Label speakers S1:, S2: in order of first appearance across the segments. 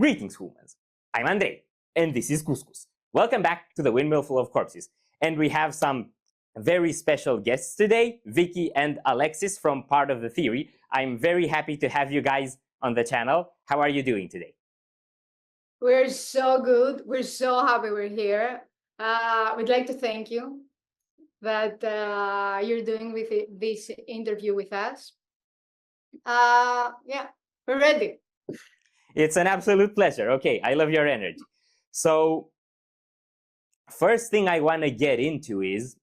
S1: Greetings, humans. I'm Andrei, and this is Couscous. Welcome back to the Windmill full of corpses. And we have some very special guests today, Vicky and Alexis from Part of the Theory. I'm very happy to have you guys on the channel. How are you doing today?
S2: We're so good. We're so happy we're here. We'd like to thank you that you're doing this interview with us. Yeah, we're ready.
S1: It's an absolute pleasure. Okay, I love your energy. So, first thing I want to get into is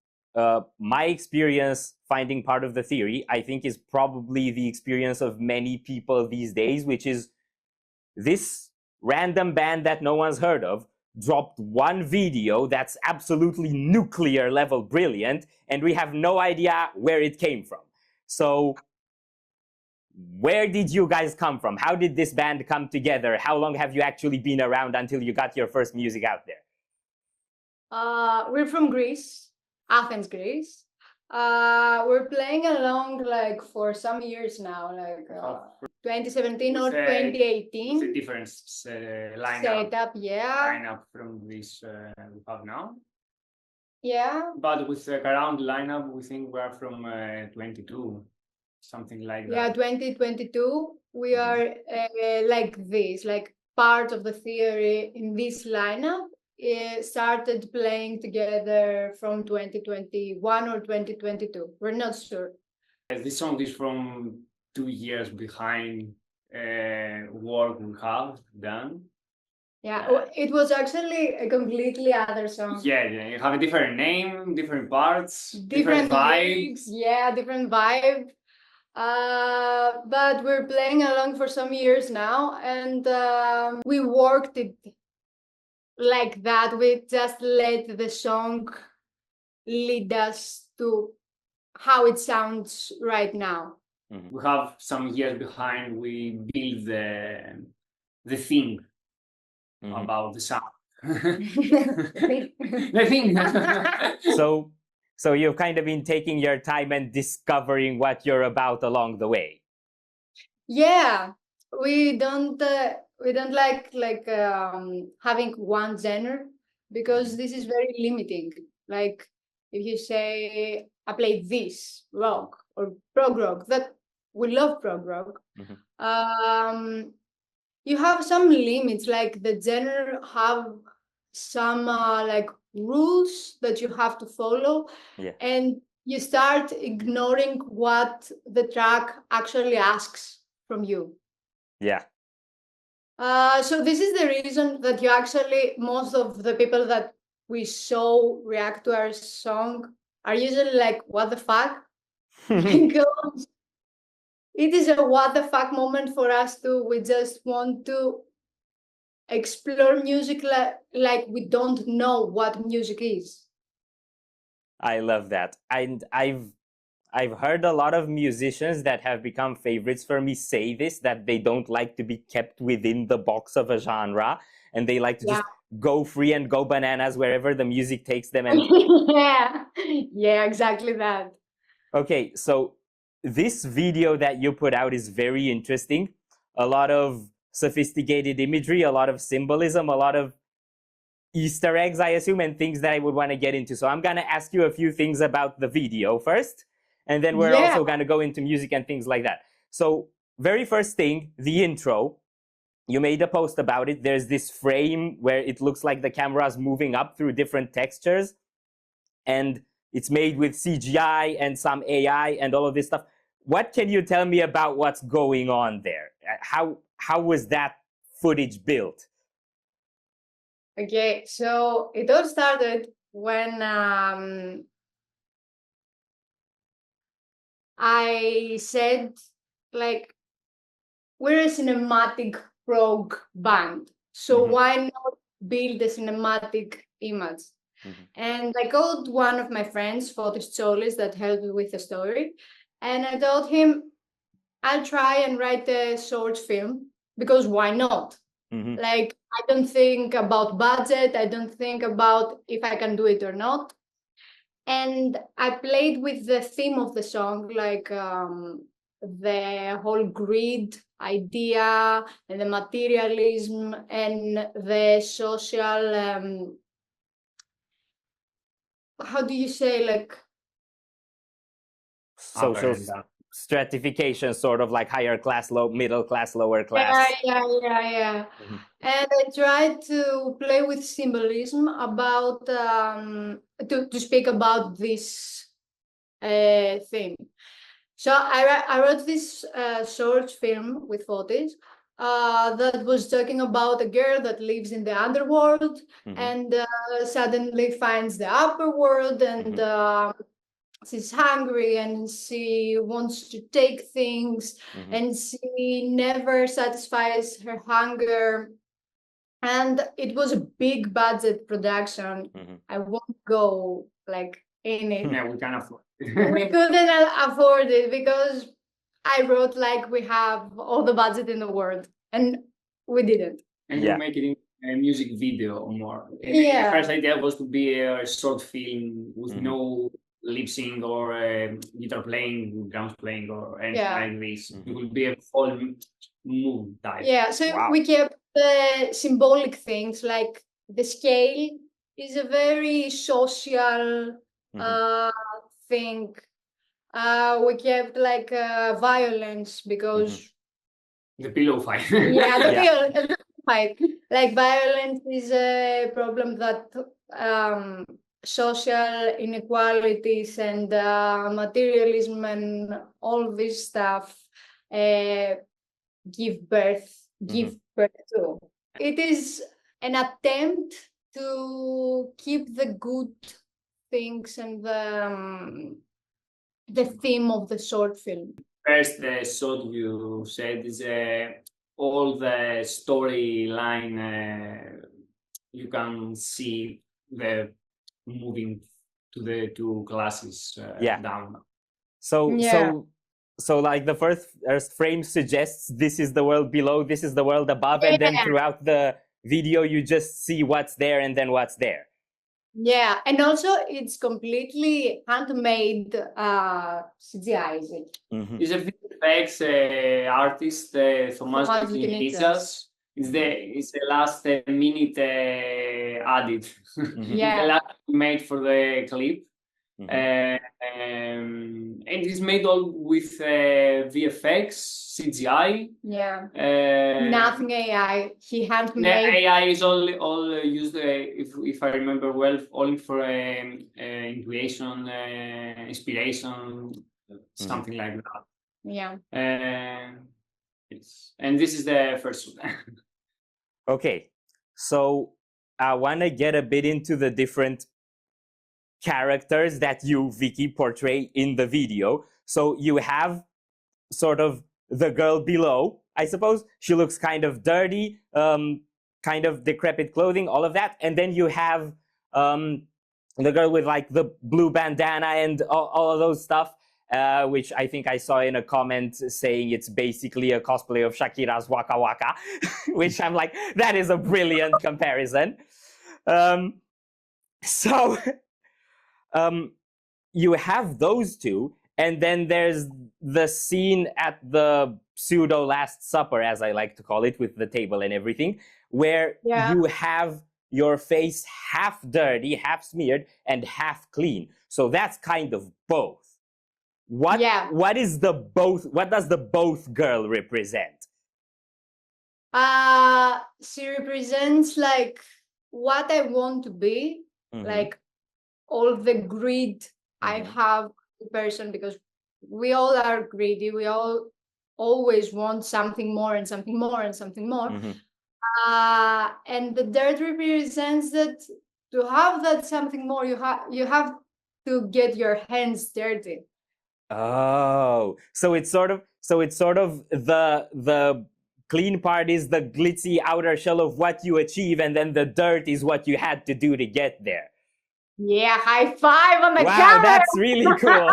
S1: my experience finding Part of the Theory. I think is probably the experience of many people these days, which is this random band that no one's heard of dropped one video that's absolutely nuclear level brilliant, and we have no idea where it came from. So, where did you guys come from? How did this band come together? How long have you actually been around until you got your first music out there?
S2: We're from Greece, Athens, Greece. We're playing along like for some years now, like 2017 or 2018.
S3: It's a different lineup.
S2: Setup, yeah.
S3: Lineup from this we have now.
S2: Yeah.
S3: But with the current lineup, we think we are from 22, something like that.
S2: Yeah, 2022. We are like this, like Part of the Theory in this lineup. Started playing together from 2021 or 2022. We're not sure.
S3: This song is from 2 years behind work we have done.
S2: Yeah, it was actually a completely other song.
S3: Yeah, you have a different name, different parts,
S2: different vibes. Yeah, different vibe. But we're playing along for some years now, and we worked it like that. We just let the song lead us to how it sounds right now.
S1: Mm-hmm.
S3: We have some years behind. We build the thing about the sound. The thing.
S1: So you've kind of been taking your time and discovering what you're about along the way.
S2: Yeah, we don't like having one genre, because this is very limiting. Like if you say I play this rock or prog rock, that we love prog rock.
S1: Mm-hmm.
S2: You have some limits, like the genre have some like rules that you have to follow.
S1: Yeah.
S2: And you start ignoring what the track actually asks from you.
S1: Yeah.
S2: So this is the reason that you actually, most of the people that we saw react to our song are usually like, what the fuck? Because it is a what the fuck moment for us too. We just want to explore music like we don't know what music is.
S1: I love that. And I've heard a lot of musicians that have become favorites for me say this, that they don't like to be kept within the box of a genre, and they like to just go free and go bananas wherever the music takes them. And
S2: yeah, exactly that.
S1: Okay, so this video that you put out is very interesting. A lot of sophisticated imagery, a lot of symbolism, a lot of Easter eggs, I assume, and things that I would want to get into. So I'm going to ask you a few things about the video first, and then we're also going to go into music and things like that. So very first thing, the intro. You made a post about it. There's this frame where it looks like the camera's moving up through different textures, and it's made with CGI and some AI and all of this stuff. What can you tell me about what's going on there? How was that footage built?
S2: Okay, so it all started when I said, like, we're a cinematic prog band, so why not build a cinematic image? And I called one of my friends, Fotis Tsolis, that helped me with the story, and I told him, I'll try and write a short film, because why not? Like, I don't think about budget, I don't think about if I can do it or not. And I played with the theme of the song, like the whole greed idea and the materialism and the social, how do you say, like
S1: social stratification, sort of like higher class, middle class, lower class.
S2: Yeah. And I tried to play with symbolism about to speak about this thing. So I wrote this short film with photos that was talking about a girl that lives in the underworld and suddenly finds the upper world, and she's hungry and she wants to take things and she never satisfies her hunger. And it was a big budget production. I won't go like in it.
S3: Yeah, we can afford it.
S2: We couldn't afford it because I wrote like we have all the budget in the world, and we didn't.
S3: And you make it in a music video or more.
S2: Yeah.
S3: The first idea was to be a short film with no lip sync or guitar playing, drums playing, or anything like this. It will be a whole mood type.
S2: Yeah, so we kept the symbolic things, like the scale is a very social thing. We kept like violence because
S3: the pillow fight.
S2: Yeah, the pillow fight. Like violence is a problem that social inequalities and materialism and all this stuff give birth to. It is an attempt to keep the good things and the theme of the short film.
S3: First, the short you said is all the storyline. You can see the moving to the two classes down.
S1: So like the first frame suggests this is the world below, this is the world above, and then throughout the video you just see what's there and then what's there.
S2: Yeah, and also it's completely handmade CGI, is it?
S3: It's a VFX artist, Thomas Vicky. It's the last minute added. The last made for the clip. And it's made all with VFX, CGI.
S2: Yeah. Nothing AI. He handmade.
S3: AI is all used, if I remember well, only for intuition, inspiration, something like that.
S2: Yeah.
S3: Yes. And this is the first one.
S1: Okay, so I want to get a bit into the different characters that you, Vicky, portray in the video. So you have sort of the girl below, I suppose. She looks kind of dirty, kind of decrepit clothing, all of that. And then you have the girl with like the blue bandana and all of those stuff, which I think I saw in a comment saying it's basically a cosplay of Shakira's Waka Waka, which I'm like, that is a brilliant comparison. You have those two, and then there's the scene at the pseudo Last Supper, as I like to call it, with the table and everything, where you have your face half dirty, half smeared, and half clean. So that's kind of both. What is the both? What does the both girl represent?
S2: She represents like what I want to be, like all the greed I have as a person, because we all are greedy. We all always want something more and something more and something more. And the dirt represents that to have that something more, you have to get your hands dirty.
S1: Oh, so it's sort of the clean part is the glitzy outer shell of what you achieve, and then the dirt is what you had to do to get there.
S2: Yeah, high five on the camera.
S1: Wow, that's really cool.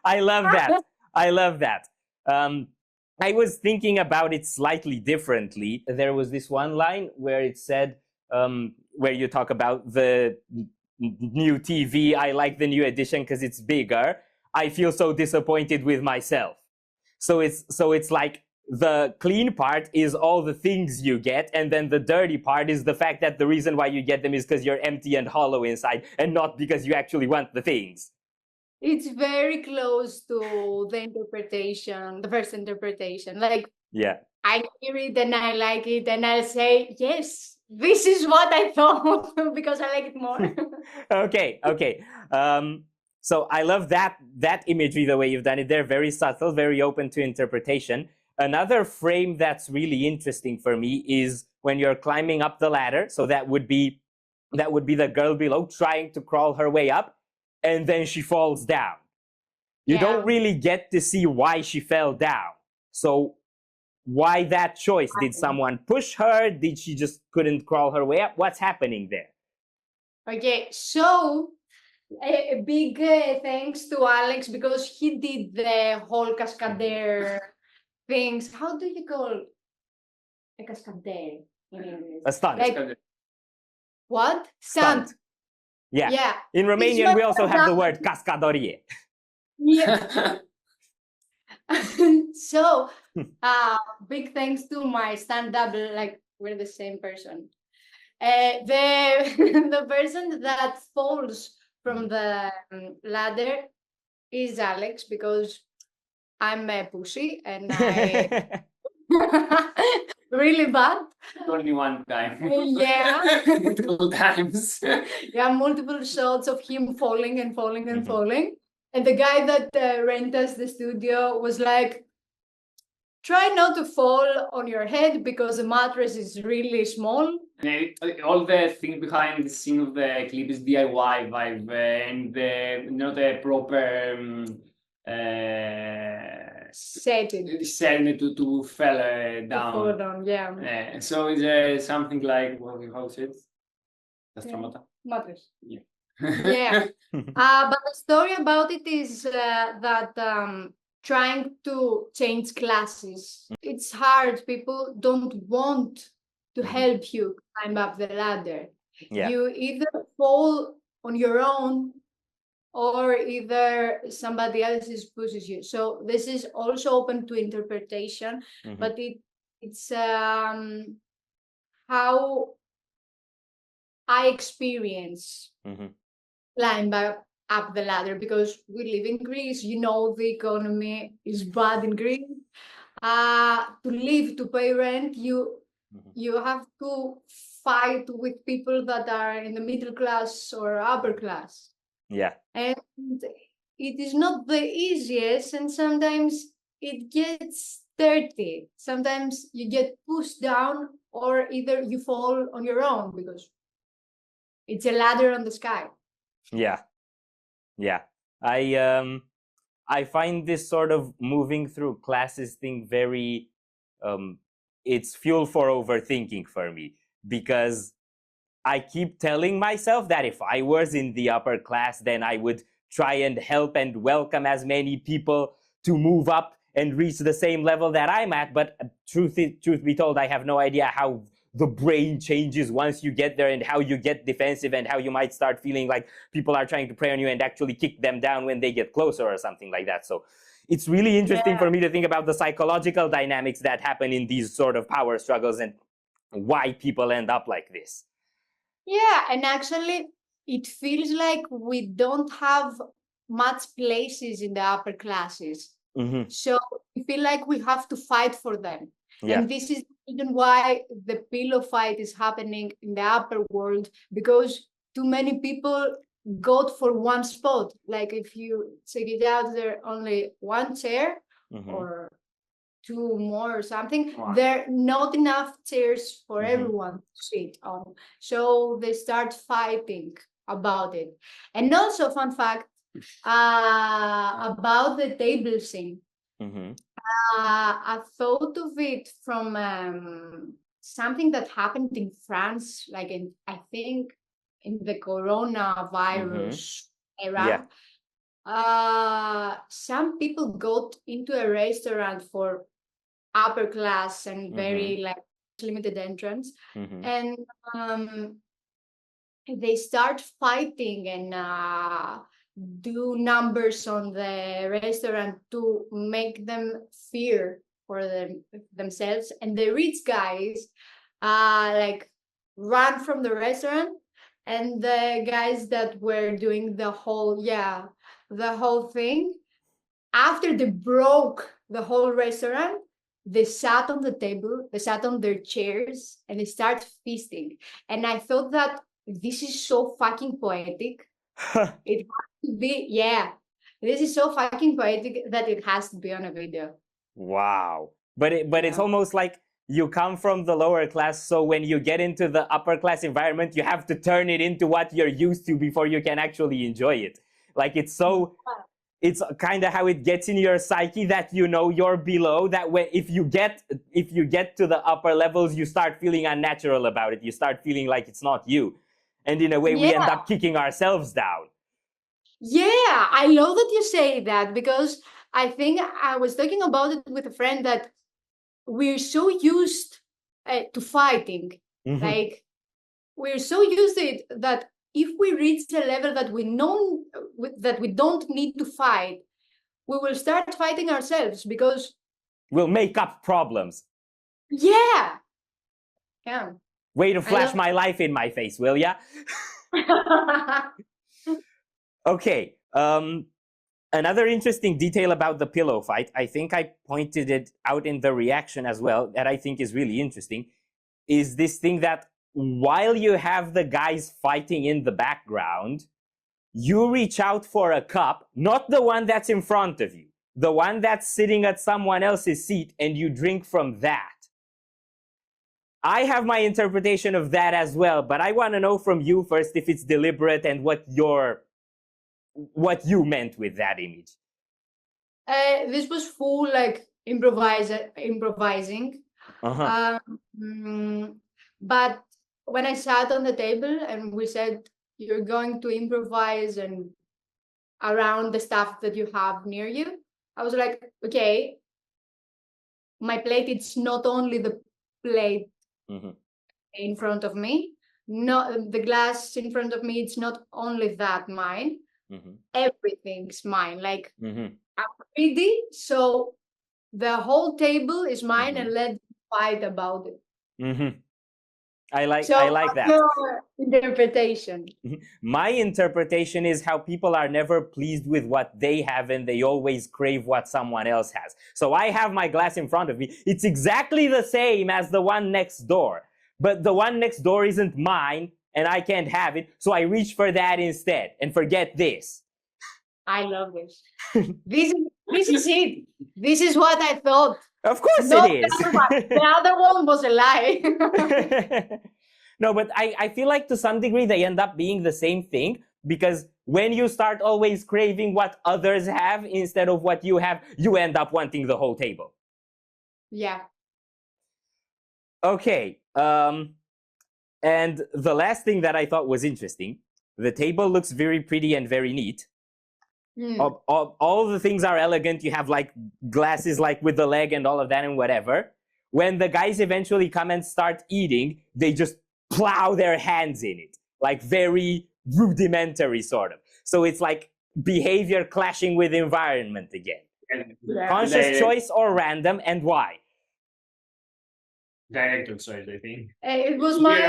S1: I love that. I love that. I was thinking about it slightly differently. There was this one line where it said, where you talk about the new TV. I like the new edition because it's bigger. I feel so disappointed with myself. So it's like the clean part is all the things you get, and then the dirty part is the fact that the reason why you get them is because you're empty and hollow inside, and not because you actually want the things.
S2: It's very close to the interpretation, the first interpretation. Like,
S1: yeah,
S2: I hear it and I like it, and I'll say, yes, this is what I thought because I like it more.
S1: okay. So I love that imagery, the way you've done it. They're very subtle, very open to interpretation. Another frame that's really interesting for me is when you're climbing up the ladder. So that would be the girl below trying to crawl her way up, and then she falls down. You don't really get to see why she fell down. So why that choice? Did someone push her? Did she just couldn't crawl her way up? What's happening there?
S2: Okay, so a big thanks to Alex, because he did the whole cascadere things. How do you call a cascadere in English?
S1: A stunt.
S2: Like, what? Stunt.
S1: Yeah. In Romanian, we also have the word cascadorie.
S2: Yeah. So, big thanks to my stand double, like we're the same person. The person that falls from the ladder is Alex, because I'm a pussy and I really bad.
S3: Only one time.
S2: Yeah.
S3: Multiple times.
S2: Yeah, multiple shots of him falling and falling and falling. And the guy that rent us the studio was like, try not to fall on your head because the mattress is really small.
S3: All the thing behind the scene of the clip is DIY vibe and not a proper
S2: setting
S3: to fell down.
S2: Fall down, yeah.
S3: So it's something like, how is it?
S2: Mattress.
S3: Yeah.
S2: Yeah. But the story about it is that trying to change classes, it's hard. People don't want to help you climb up the ladder.
S1: Yeah.
S2: You either fall on your own, or either somebody else pushes you. So this is also open to interpretation, but it's how I experience climb up the ladder, because we live in Greece. You know, the economy is bad in Greece. To live, to pay rent, you have to fight with people that are in the middle class or upper class.
S1: Yeah.
S2: And it is not the easiest, and sometimes it gets dirty. Sometimes you get pushed down, or either you fall on your own because it's a ladder on the sky.
S1: Yeah. I find this sort of moving through classes thing very it's fuel for overthinking for me, because I keep telling myself that if I was in the upper class, then I would try and help and welcome as many people to move up and reach the same level that I'm at. But truth be told, I have no idea how the brain changes once you get there, and how you get defensive, and how you might start feeling like people are trying to prey on you and actually kick them down when they get closer or something like that. So it's really interesting for me to think about the psychological dynamics that happen in these sort of power struggles and why people end up like this.
S2: Yeah, and actually it feels like we don't have much places in the upper classes. So we feel like we have to fight for them. Yeah. And this is even why the pillow fight is happening in the upper world, because too many people go for one spot. Like if you check it out, there only one chair or two more or something. Wow. There are not enough chairs for everyone to sit on. So they start fighting about it. And also, fun fact about the table scene. I thought of it from something that happened in France, like I think in the coronavirus era. Some people got into a restaurant for upper class and very like limited entrance, and they start fighting, and do numbers on the restaurant to make them fear for themselves, and the rich guys like run from the restaurant, and the guys that were doing the whole thing, after they broke the whole restaurant, they sat on the table, they sat on their chairs, and they start feasting. And I thought that this is so fucking poetic. It has to be, this is so fucking poetic that it has to be on a video.
S1: Wow. But it's almost like you come from the lower class, so when you get into the upper class environment, you have to turn it into what you're used to before you can actually enjoy it. Like it's kind of how it gets in your psyche that you know you're below, that when if you get to the upper levels, you start feeling unnatural about it. You start feeling like it's not you. And in a way, we end up kicking ourselves down.
S2: Yeah, I love that you say that, because I think I was talking about it with a friend that we're so used to fighting.
S1: Mm-hmm.
S2: Like, we're so used to it that if we reach a level that we know that we don't need to fight, we will start fighting ourselves, because
S1: we'll make up problems.
S2: Yeah.
S1: Way to flash my life in my face, will ya? Okay. Another interesting detail about the pillow fight, I think I pointed it out in the reaction as well, that I think is really interesting, is this thing that while you have the guys fighting in the background, you reach out for a cup, not the one that's in front of you, the one that's sitting at someone else's seat, and you drink from that. I have my interpretation of that as well, but I want to know from you first if it's deliberate and what you meant with that image.
S2: This was full like improvising. But when I sat on the table and we said, you're going to improvise and around the stuff that you have near you, I was like, okay, my plate, it's not only the plate in front of me, no, the glass in front of me, it's not only that mine, everything's mine. Like, I'm greedy, so the whole table is mine, and let's fight about it.
S1: I like that.
S2: Your interpretation.
S1: My interpretation is how people are never pleased with what they have, and they always crave what someone else has. So I have my glass in front of me. It's exactly the same as the one next door, but the one next door isn't mine, and I can't have it. So I reach for that instead and forget this.
S2: I love this. This is it. This is what I thought.
S1: Of course it is.
S2: The other one was a lie.
S1: No, but I feel like to some degree they end up being the same thing, because when you start always craving what others have instead of what you have, you end up wanting the whole table.
S2: Yeah.
S1: Okay. And the last thing that I thought was interesting, the table looks very pretty and very neat. All the things are elegant. You have like glasses like with the leg and all of that and whatever. When the guys eventually come and start eating, they just plow their hands in it, like very rudimentary sort of. So it's like behavior clashing with environment again. Conscious choice or random, and why?
S3: Director choice, I think.
S2: It was my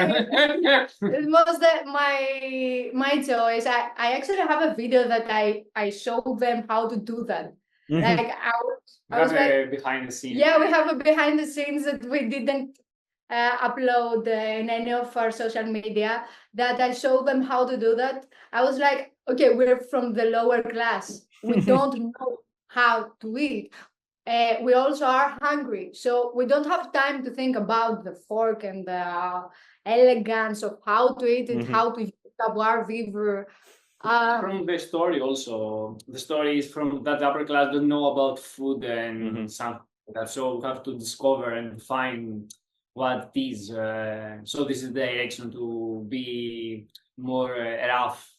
S2: choice. I actually have a video that I showed them how to do that. Like I was like,
S3: behind the scenes.
S2: Yeah, we have a behind the scenes that we didn't upload in any of our social media, that I showed them how to do that. I was like, okay, we're from the lower class. We don't know how to eat. We also are hungry, so we don't have time to think about the fork and the elegance of how to eat it, how to use savoir vivre.
S3: From the story also, the story is from that the upper class don't know about food and something like that, so we have to discover and find what it is. So this is the direction to be more rough.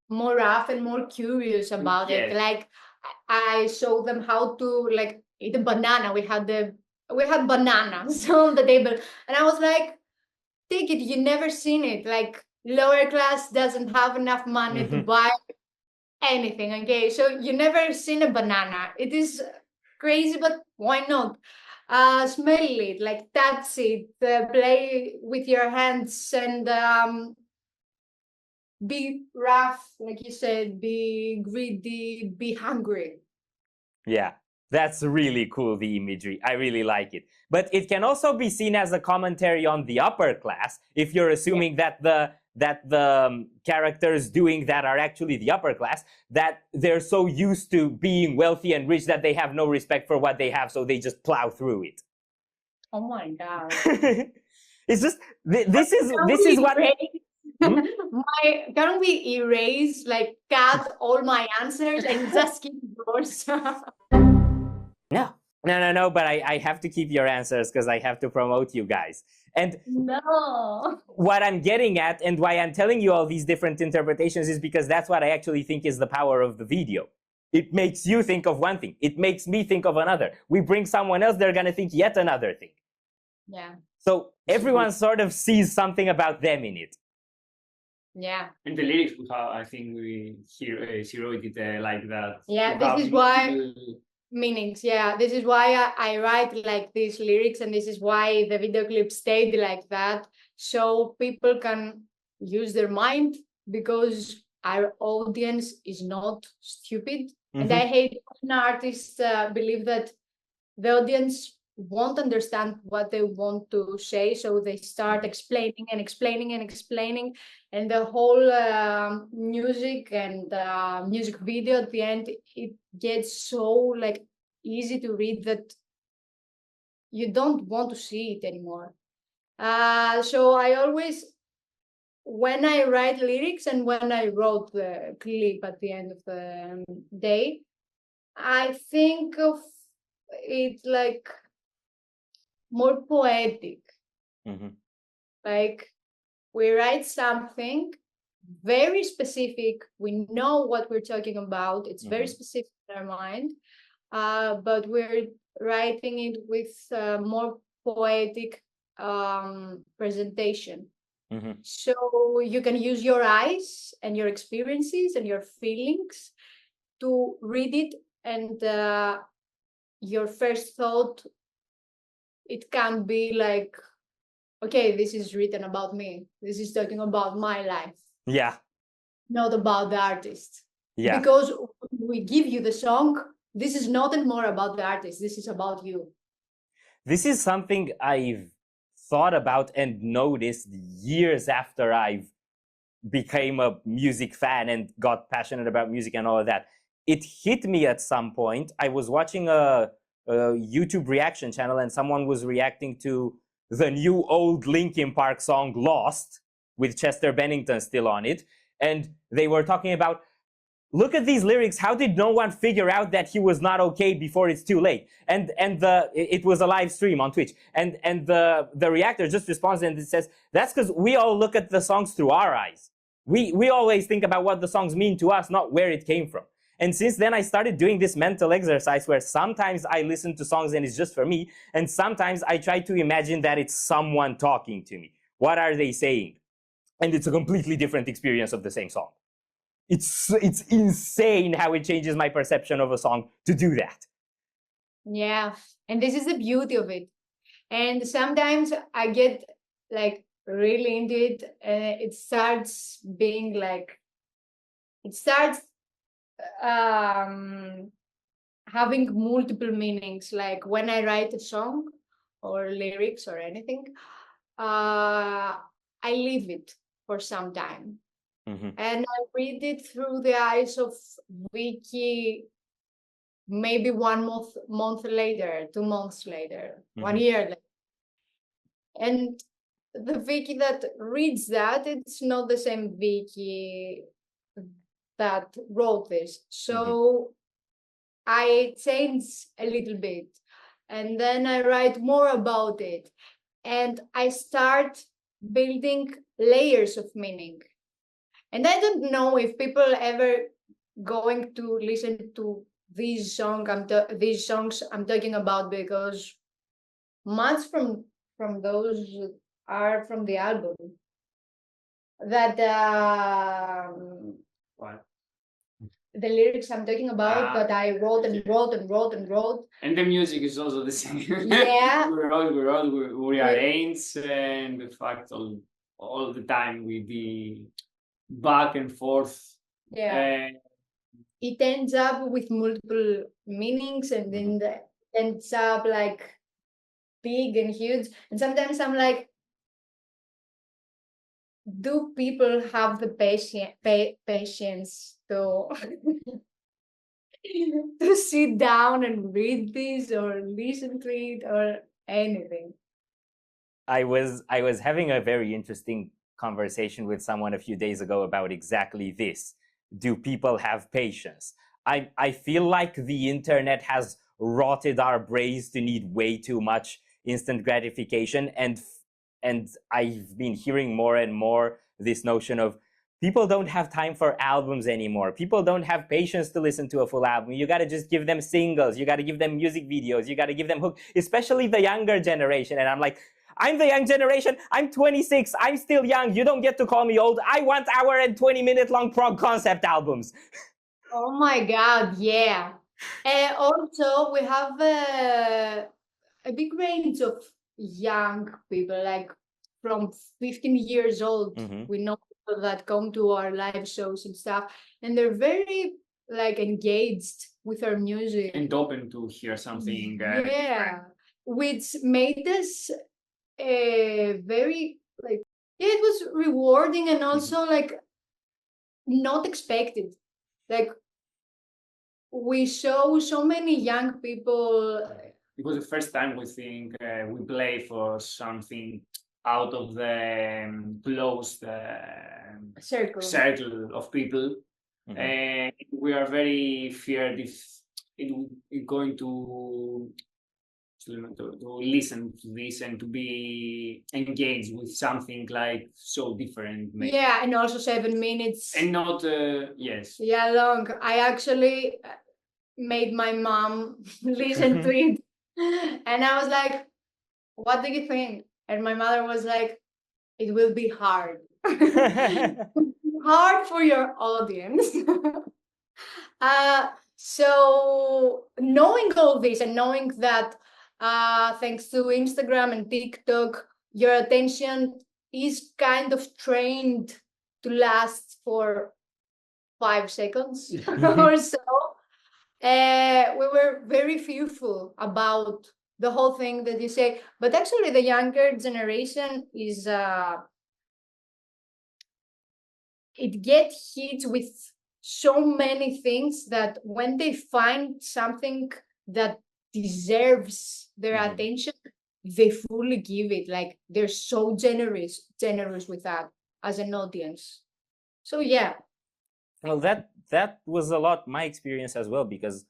S2: More rough and more curious about it. Like, I showed them how to like eat a banana. We had bananas on the table, and I was like, take it, you never seen it. Like, lower class doesn't have enough money to buy anything. Okay, so you never seen a banana. It is crazy, but why not? Smell it, like touch it, play with your hands, and be rough, like you said, be greedy, be hungry.
S1: Yeah, that's really cool, the imagery. I really like it. But it can also be seen as a commentary on the upper class, if you're assuming that the characters doing that are actually the upper class, that they're so used to being wealthy and rich that they have no respect for what they have, so they just plow through it.
S2: Oh my God.
S1: It's just, this is what...
S2: Can we erase, like, cut all my answers and just keep yours?
S1: No, but I have to keep your answers because I have to promote you guys. And
S2: no,
S1: what I'm getting at and why I'm telling you all these different interpretations is because that's what I actually think is the power of the video. It makes you think of one thing. It makes me think of another. We bring someone else, they're going to think yet another thing.
S2: Yeah.
S1: So everyone sort of sees something about them in it.
S2: Yeah.
S3: And the lyrics, I think we zeroed it like that.
S2: Yeah, this is why... meanings, yeah, this is why I write like these lyrics, and this is why the video clip stayed like that, so people can use their mind, because our audience is not stupid. And I hate when artists believe that the audience won't understand what they want to say, so they start explaining and explaining and explaining, and the whole music and music video at the end, it gets so like easy to read that you don't want to see it anymore. So I always, when I write lyrics and when I wrote the clip at the end of the day, I think of it like more poetic. Like, we write something very specific, we know what we're talking about, it's very specific in our mind, but we're writing it with more poetic presentation. So you can use your eyes and your experiences and your feelings to read it, and your first thought, it can be like, okay, this is written about me. This is talking about my life.
S1: Yeah.
S2: Not about the artist.
S1: Yeah.
S2: Because we give you the song, this is not anymore about the artist. This is about you.
S1: This is something I've thought about and noticed years after I've became a music fan and got passionate about music and all of that. It hit me at some point. I was watching a YouTube reaction channel, and someone was reacting to the new old Linkin Park song Lost, with Chester Bennington still on it. And they were talking about, look at these lyrics, how did no one figure out that he was not okay before it's too late? And it was a live stream on Twitch. And the reactor just responds and it says, that's because we all look at the songs through our eyes. We always think about what the songs mean to us, not where it came from. And since then, I started doing this mental exercise where sometimes I listen to songs and it's just for me, and sometimes I try to imagine that it's someone talking to me. What are they saying? And it's a completely different experience of the same song. It's insane how it changes my perception of a song to do that.
S2: Yeah, and this is the beauty of it. And sometimes I get like really into it, and it starts being like, it starts having multiple meanings. Like when I write a song or lyrics or anything, I leave it for some time. And I read it through the eyes of Vicky, maybe 1 month later, 2 months later, 1 year later. And the Vicky that reads that, it's not the same Vicky that wrote this. So I change a little bit, and then I write more about it, and I start building layers of meaning. And I don't know if people ever going to listen to these songs I'm talking about, because much from those are from the album. That the lyrics I'm talking about that I wrote and wrote and wrote and wrote.
S3: And the music is also the same.
S2: Yeah.
S3: we arrange, and the fact all the time with the back and forth.
S2: Yeah. It ends up with multiple meanings, and then ends up like big and huge. And sometimes I'm like, do people have the patience to to sit down and read this or listen to it or anything?
S1: I was having a very interesting conversation with someone a few days ago about exactly this. Do people have patience? I feel like the internet has rotted our brains to need way too much instant gratification, and I've been hearing more and more this notion of people don't have time for albums anymore. People don't have patience to listen to a full album. You got to just give them singles. You got to give them music videos. You got to give them hooks, especially the younger generation. And I'm like, I'm the young generation. I'm 26. I'm still young. You don't get to call me old. I want hour and 20-minute long prog concept albums.
S2: Oh my God, yeah. And also, we have a big range of young people, like from 15 years old. We know people that come to our live shows and stuff, and they're very like engaged with our music
S3: and open to hear something.
S2: Yeah, which made us very like, yeah, it was rewarding and also like not expected. Like, we saw so many young people.
S3: It was the first time we think we play for something out of the closed circle of people. And we are very feared if it's going to listen to this and to be engaged with something like so different. Maybe.
S2: Yeah, and also 7 minutes.
S3: And not, yes.
S2: Yeah, long. I actually made my mom listen to it. And I was like, what do you think? And my mother was like, it will be hard. Hard for your audience. So knowing all this and knowing that thanks to Instagram and TikTok, your attention is kind of trained to last for 5 seconds or so. We were very fearful about the whole thing that you say, but actually the younger generation is it gets hit with so many things that when they find something that deserves their attention, they fully give it. Like, they're so generous with that as an audience. So yeah.
S1: Well, that was a lot my experience as well, because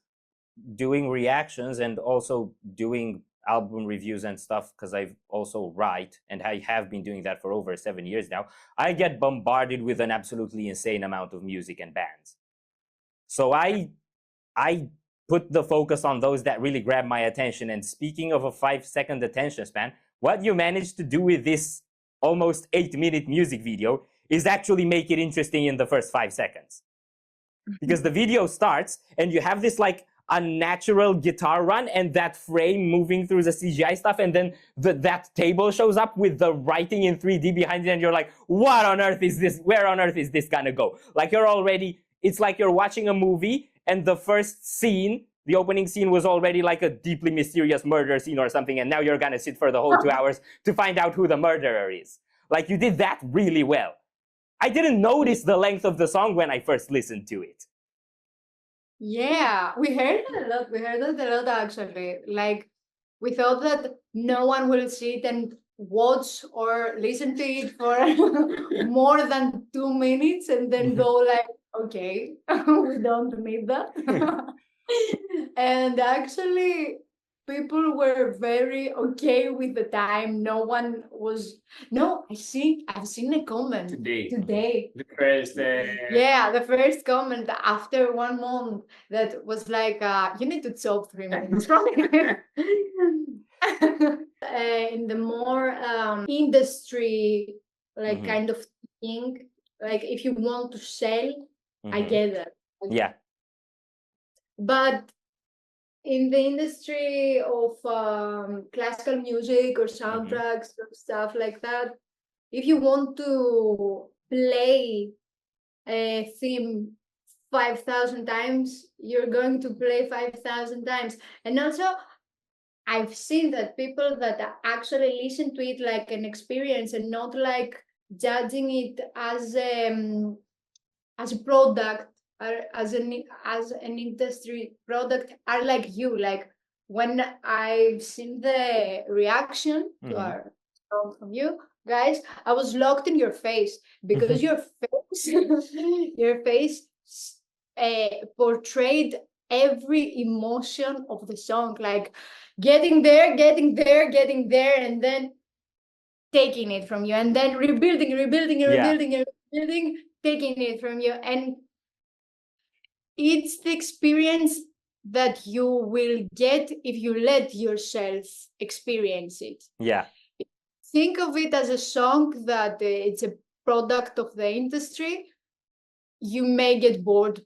S1: doing reactions and also doing album reviews and stuff, because I also write and I have been doing that for over 7 years now, I get bombarded with an absolutely insane amount of music and bands. So I put the focus on those that really grab my attention. And speaking of a 5-second attention span, what you managed to do with this almost 8-minute music video is actually make it interesting in the first 5 seconds. Because the video starts and you have this like unnatural guitar run and that frame moving through the CGI stuff, and then that table shows up with the writing in 3D behind it, and you're like, what on earth is this? Where on earth is this gonna go? Like, you're already, it's like you're watching a movie and the first scene, the opening scene, was already like a deeply mysterious murder scene or something, and now you're gonna sit for the whole 2 hours to find out who the murderer is. Like, you did that really well. I didn't notice the length of the song when I first listened to it.
S2: Yeah, we heard it a lot. We heard it a lot, actually. Like, we thought that no one will sit and watch or listen to it for more than 2 minutes and then go like, okay, we don't need that. And actually, people were very okay with the time. No one was. No, I've seen a comment today.
S3: The first.
S2: Yeah, the first comment after 1 month that was like, "You need to chop 3 minutes from it." In the more industry, like kind of thing, like if you want to sell, I get that. Like,
S1: yeah.
S2: But in the industry of classical music or soundtracks or stuff like that, if you want to play a theme 5,000 times, you're going to play 5,000 times. And also, I've seen that people that actually listen to it like an experience and not like judging it as a product or as an industry product are like you. Like when I've seen the reaction to our song from you guys, I was locked in your face because your face portrayed every emotion of the song, like getting there, and then taking it from you, and then rebuilding, taking it from you. And it's the experience that you will get if you let yourself experience it.
S1: Yeah.
S2: Think of it as a song that it's a product of the industry. You may get bored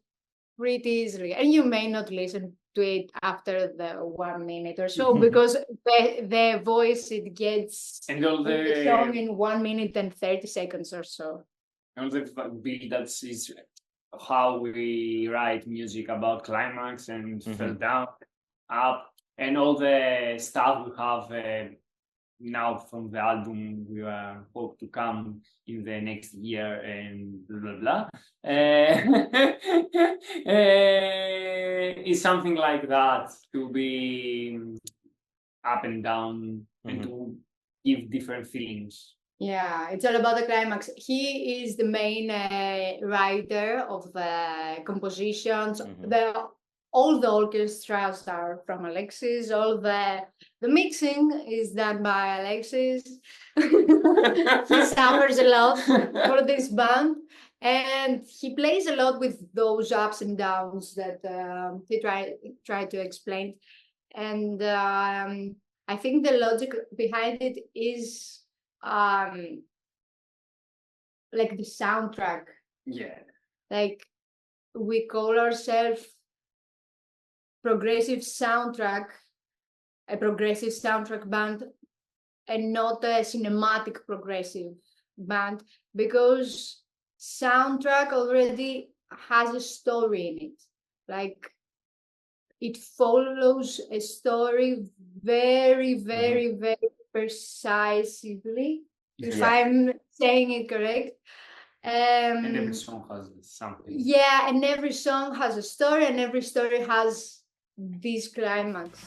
S2: pretty easily, and you may not listen to it after the 1 minute or so because the voice it gets
S3: and all
S2: the song in 1 minute and 30 seconds or so.
S3: And the beat that is how we write music about climax and fell down, up, and all the stuff we have now from the album we hope to come in the next year and blah blah blah. It's something like that, to be up and down and to give different feelings.
S2: Yeah, it's all about the climax. He is the main writer of the compositions. All the orchestras are from Alexis. All the mixing is done by Alexis. He suffers a lot for this band, and he plays a lot with those ups and downs that he tried to explain. And I think the logic behind it is like the soundtrack.
S3: Yeah.
S2: Like we call ourselves a progressive soundtrack band, and not a cinematic progressive band, because soundtrack already has a story in it. Like it follows a story very, very, very precisely, if I'm saying it correct.
S3: And every song has something.
S2: Yeah, and every song has a story, and every story has this climax.